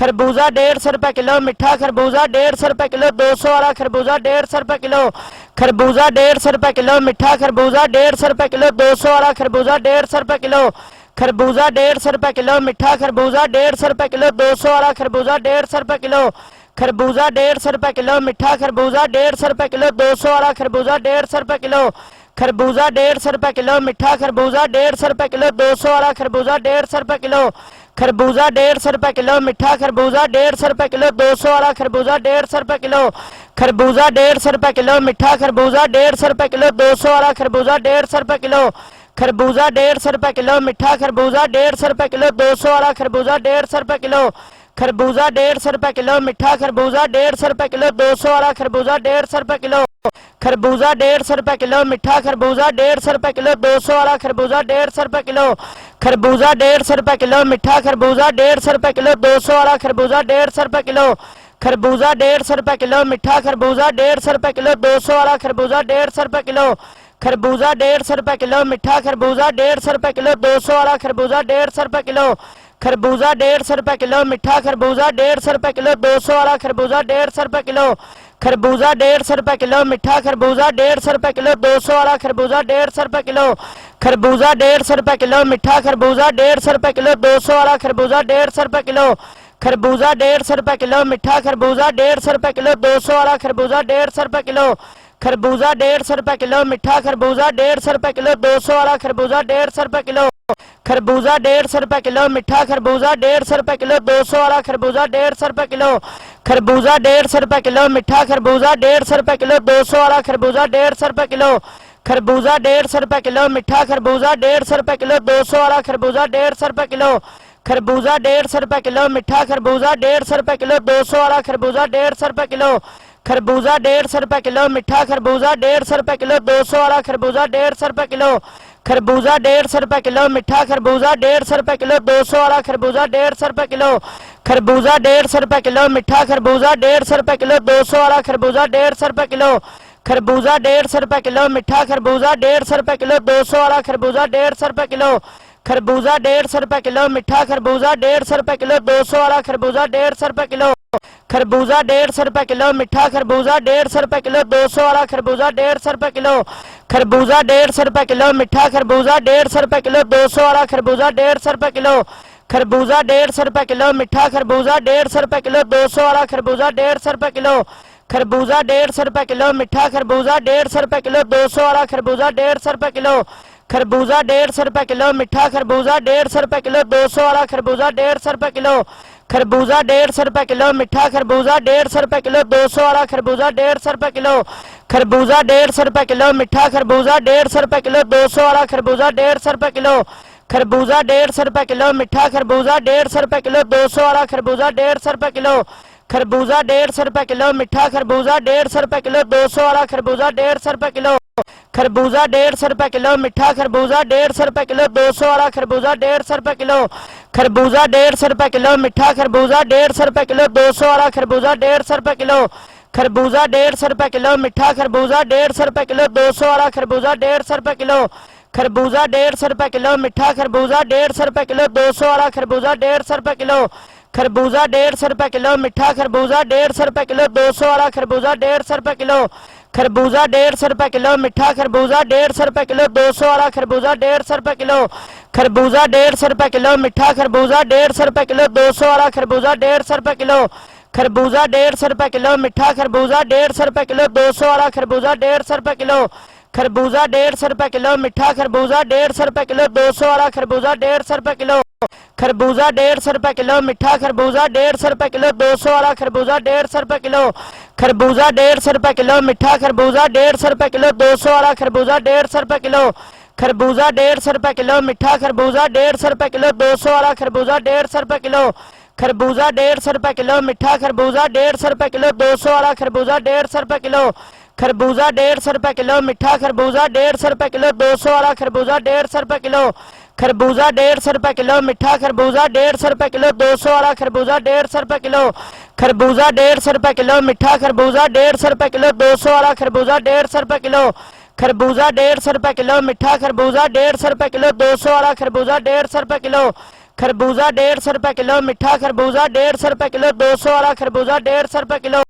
खरबूजा 150 रुपए किलो। मिठा खरबूजा 150 रुपए किलो। 200 वाला खरबूजा 150 रुपए किलो। खरबूजा 150 रुपए किलो। मिठा खरबूजा 150 रुपए किलो। 200 वाला खरबूजा 150 रुपए किलो। खरबूजा 150 रुपए किलो। मिठा खरबूजा 150 रुपए किलो। 200 वाला खरबूजा 150 रुपए किलो। खरबूजा 150 रुपए किलो। मिठा खरबूजा 150 रुपए किलो। 200 वाला खरबूजा 150 रुपए किलो। खरबूजा 150 रुपए किलो। मिठा खरबूजा 150 रुपए किलो। 200 वाला खरबूजा 150 रुपए किलो। खरबूजा 150 रुपए किलो। मिठा खरबूजा 150 रुपए किलो। 200 वाला खरबूजा 150 रुपए किलो। खरबूजा 150 रुपए किलो। मिठा खरबूजा 150 रुपए किलो। 200 वाला खरबूजा 150 रुपए किलो। खरबूजा 150 रुपए किलो। मिठा खरबूजा 150 रुपए किलो। 200 वाला खरबूजा 150 रुपए किलो। खरबूजा 150 रुपए किलो। मिठा खरबूजा 150 रुपए किलो। 200 वाला खरबूजा 150 रुपए किलो। खरबूजा 150 रुपए किलो। मिठा खरबूजा 150 रुपए किलो। 200 वाला खरबूजा 150 रुपए किलो। खरबूजा 150 रुपए किलो। मिठा खरबूजा 150 रुपए किलो। 200 वाला खरबूजा 150 रुपए किलो। खरबूजा 150 रुपए किलो। मिठा खरबूजा 150 रुपए किलो। 200 वाला खरबूजा 150 रुपए किलो। खरबूजा 150 रुपए किलो। मिठा खरबूजा 150 रुपए किलो। 200 वाला खरबूजा 150 रुपए किलो। खरबूजा 150 रुपए किलो। मिठा खरबूजा 150 रुपए किलो। 200 वाला खरबूजा 150 रुपए किलो। खरबूजा 150 रुपए किलो। मिठा खरबूजा 150 रुपए किलो। 200 वाला खरबूजा 150 रुपए किलो। खरबूजा 150 रुपए किलो। मिठा खरबूजा 150 रुपए किलो। 200 वाला खरबूजा 150 रुपए किलो। खरबूजा 150 रुपए किलो। मिठा खरबूजा 150 रुपए किलो। 200 वाला खरबूजा 150 रुपए किलो। खरबूजा 150 रुपए किलो। मिठा खरबूजा 150 रुपए किलो। 200 वाला खरबूजा 150 रुपए किलो। खरबूजा 150 रुपए किलो। मिठा खरबूजा 150 रुपए किलो। 200 वाला खरबूजा 150 रुपए किलो। खरबूजा 150 रुपए किलो। मिठा खरबूजा 150 रुपए किलो। 200 वाला खरबूजा 150 रुपए किलो। खरबूजा 150 रुपए किलो। मिठा खरबूजा 150 रुपए किलो। 200 वाला खरबूजा 150 रुपए किलो। खरबूजा 150 रुपए किलो। मिठा खरबूजा 150 रुपए किलो। 200 वाला खरबूजा 150 रुपए किलो। खरबूजा 150 रुपए किलो। मिठा खरबूजा 150 रुपए किलो। 200 वाला खरबूजा 150 रुपए किलो। खरबूजा 150 रुपए किलो। मिठा खरबूजा 150 रुपए किलो। 200 वाला खरबूजा 150 रुपए किलो। खरबूजा 150 रुपए किलो। मिठा खरबूजा 150 रुपए किलो। 200 वाला खरबूजा 150 रुपए किलो। खरबूजा 150 रुपए किलो। मिठा खरबूजा 150 रुपए किलो। 200 वाला खरबूजा 150 रुपए किलो। खरबूजा 150 रुपए किलो। मिठा खरबूजा 150 रुपए किलो। 200 वाला खरबूजा 150 रुपए किलो। खरबूजा 150 रुपए किलो। मिठा खरबूजा 150 रुपए किलो। 200 वाला खरबूजा 150 रुपए किलो। खरबूजा 150 रुपए किलो। मिठा खरबूजा 150 रुपए किलो। 200 वाला खरबूजा 150 रुपए किलो। खरबूजा 150 रुपए किलो। मिठा खरबूजा 150 रुपए किलो। 200 वाला खरबूजा 150 रुपए किलो। खरबूजा 150 रुपए किलो। मिठा खरबूजा 150 रुपए किलो। 200 वाला खरबूजा 150 रुपए किलो। खरबूजा 150 रुपए किलो। मिठा खरबूजा 150 रुपए किलो। 200 वाला खरबूजा 150 रुपए किलो। खरबूजा 150 रुपए किलो। मिठा खरबूजा 150 रुपए किलो। 200 वाला खरबूजा 150 रुपए किलो। खरबूजा 150 रुपए किलो। मिठा खरबूजा 150 रुपए किलो। 200 वाला खरबूजा 150 रुपए किलो। खरबूजा 150 रुपए किलो। मिठा खरबूजा 150 रुपए किलो। 200 वाला खरबूजा 150 रुपए किलो। खरबूजा 150 रुपए किलो। मिठा खरबूजा 150 रुपए किलो। 200 वाला खरबूजा 150 रुपए किलो। खरबूजा 150 रुपए किलो। मिठा खरबूजा 150 रुपए किलो। 200 वाला खरबूजा 150 रुपए किलो। खरबूजा 150 रुपए किलो। मिठा खरबूजा 150 रुपए किलो। 200 वाला खरबूजा 150 रुपए किलो। खरबूजा 150 रुपए किलो। मिठा खरबूजा 150 रुपए किलो। 200 वाला खरबूजा 150 रुपए किलो। खरबूजा 150 रुपए किलो। मिठा खरबूजा 150 रुपए किलो। 200 वाला खरबूजा 150 रुपए किलो। खरबूजा 150 रुपए किलो। मिठा खरबूजा 150 रुपए किलो। 200 वाला खरबूजा 150 रुपए किलो। खरबूजा 150 रुपए किलो। मिठा खरबूजा 150 रुपए किलो। 200 वाला खरबूजा 150 रुपए किलो। खरबूजा 150 रुपए किलो। मिठा खरबूजा 150 रुपए किलो। 200 वाला खरबूजा 150 रुपए किलो। खरबूजा 150 रुपए किलो। मिठा खरबूजा 150 रुपए किलो। 200 वाला खरबूजा 150 रुपए किलो। खरबूजा 150 रुपए किलो। मिठा खरबूजा 150 रुपए किलो। 200 वाला खरबूजा 150 रुपए किलो। खरबूजा 150 रुपए किलो। मिठा खरबूजा 150 रुपए किलो। 200 वाला खरबूजा 150 रुपए किलो। खरबूजा 150 रुपए किलो। मिठा खरबूजा 150 रुपए किलो। 200 वाला खरबूजा 150 रुपए किलो। खरबूजा 150 रुपए किलो। मिठा खरबूजा 150 रुपए किलो। 200 वाला खरबूजा 150 रुपए किलो। खरबूजा 150 रुपए किलो। मिठा खरबूजा 150 रुपए किलो। 200 वाला खरबूजा 150 रुपए किलो। खरबूजा 150 रुपए किलो। मिठा खरबूजा 150 रुपए किलो। 200 वाला खरबूजा 150 रुपए किलो। खरबूजा 150 रुपए किलो। मिठा खरबूजा 150 रुपए किलो। 200 वाला खरबूजा 150 रुपए किलो। खरबूजा 150 रुपए किलो। मिठा खरबूजा 150 रुपए किलो। 200 वाला खरबूजा 150 रुपए किलो। खरबूजा 150 रुपए किलो। मिठा खरबूजा 150 रुपए किलो। 200 वाला खरबूजा 150 रुपए किलो। खरबूजा 150 रुपए किलो, मिठा खरबूजा 150 रुपए किलो, 200 वाला खरबूजा 150 रुपए किलो,